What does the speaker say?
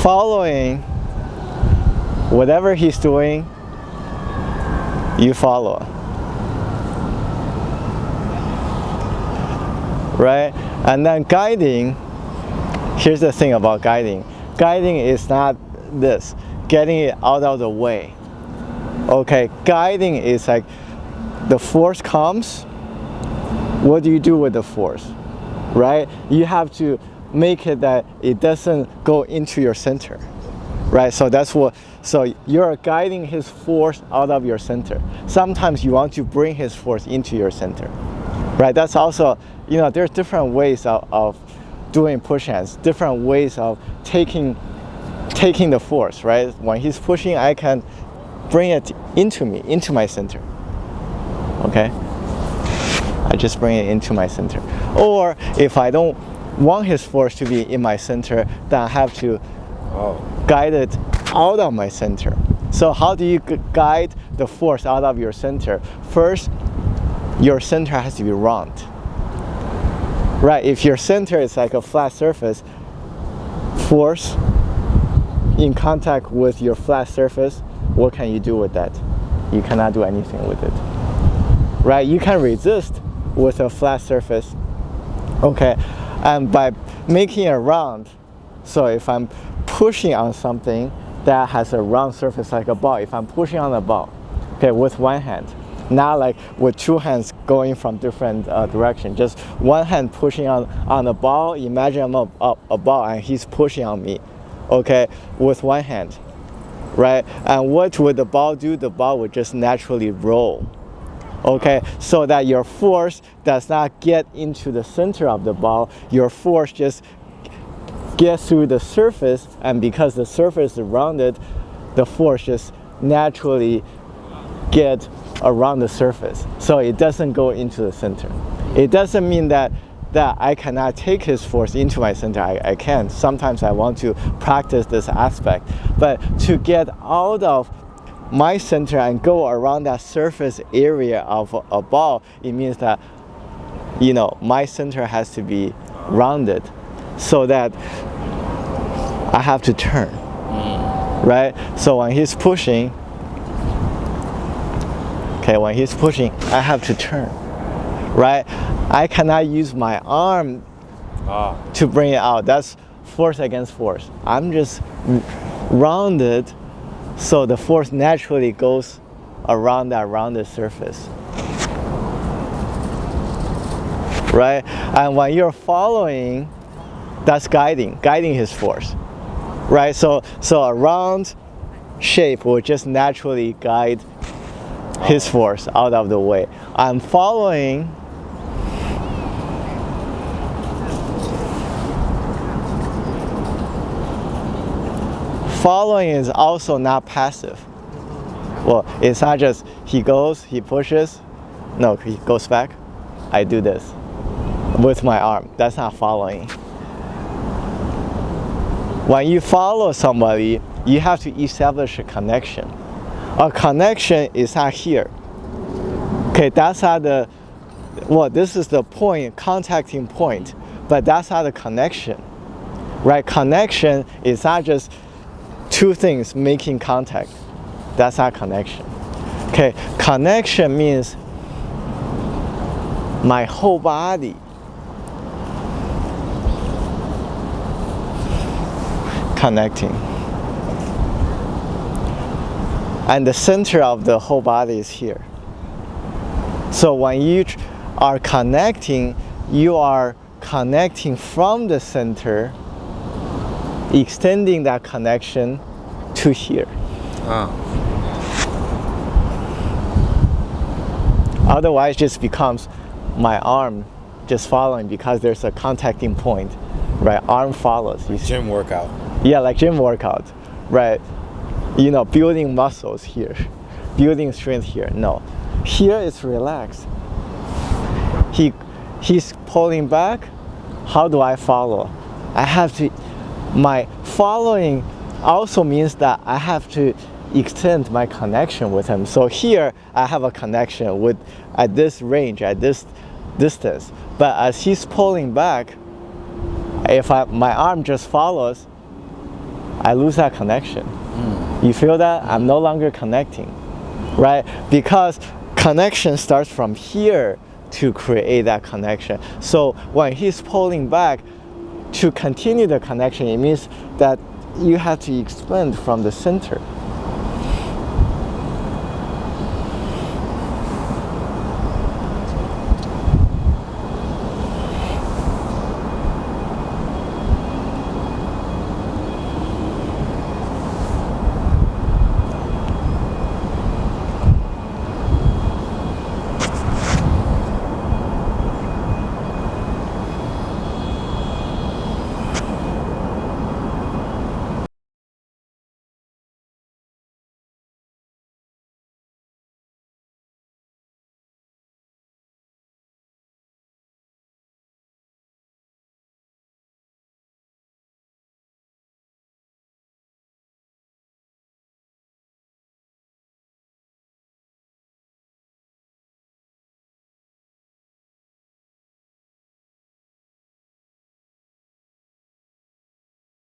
following whatever he's doing, you follow. Right? And then guiding, here's the thing about guiding. Guiding is not this, getting it out of the way. Okay, guiding is like the force comes, what do you do with the force? Right? You have to make it that it doesn't go into your center. Right? So that's what, so you're guiding his force out of your center. Sometimes you want to bring his force into your center. Right? That's also, you know, there's different ways of doing push hands, different ways of taking the force, right? When he's pushing, I can bring it into me, into my center. Okay? I just bring it into my center. Or if I don't want his force to be in my center, then I have to guide it out of my center. So how do you guide the force out of your center? First, your center has to be round. Right, if your center is like a flat surface, force in contact with your flat surface, what can you do with that? You cannot do anything with it. Right, you can resist with a flat surface. Okay, and by making it round, so if I'm pushing on something that has a round surface like a ball, if I'm pushing on a ball, okay, with one hand, not like with two hands going from different directions, just one hand pushing on the ball. Imagine I'm a ball and he's pushing on me, okay, with one hand, right? And what would the ball do? The ball would just naturally roll, okay, so that your force does not get into the center of the ball. Your force just gets through the surface, and because the surface is rounded, the force just naturally get around the surface, so it doesn't go into the center. It doesn't mean that I cannot take his force into my center. I can. Sometimes I want to practice this aspect, but to get out of my center and go around that surface area of a ball, it means that, you know, my center has to be rounded, so that I have to turn. Right? So when he's pushing, okay, when he's pushing, I have to turn, right? I cannot use my arm to bring it out. That's force against force. I'm just rounded, so the force naturally goes around that rounded surface, right? And when you're following, that's guiding his force, right? So a round shape will just naturally guide his force out of the way. I'm following. Following is also not passive. Well, it's not just he goes, he pushes. No, he goes back. I do this with my arm. That's not following. When you follow somebody, you have to establish a connection. A connection is not here. Okay, that's not the, well, this is the point, contacting point, but that's not the connection, right? Connection is not just two things making contact. That's not connection. Okay, connection means my whole body connecting. And the center of the whole body is here. So when you are connecting, you are connecting from the center, extending that connection to here. Otherwise, it just becomes my arm just following because there's a contacting point, right? Arm follows. Like gym workout. Yeah, like gym workout, right? You know, building muscles here, building strength here. No, here it's relaxed. He's pulling back. How do I follow? I have to, my following also means that I have to extend my connection with him. So here I have a connection with, at this range, at this distance. But as he's pulling back, if my arm just follows, I lose that connection. You feel that? I'm no longer connecting, right? Because connection starts from here to create that connection. So when he's pulling back to continue the connection, it means that you have to expand from the center.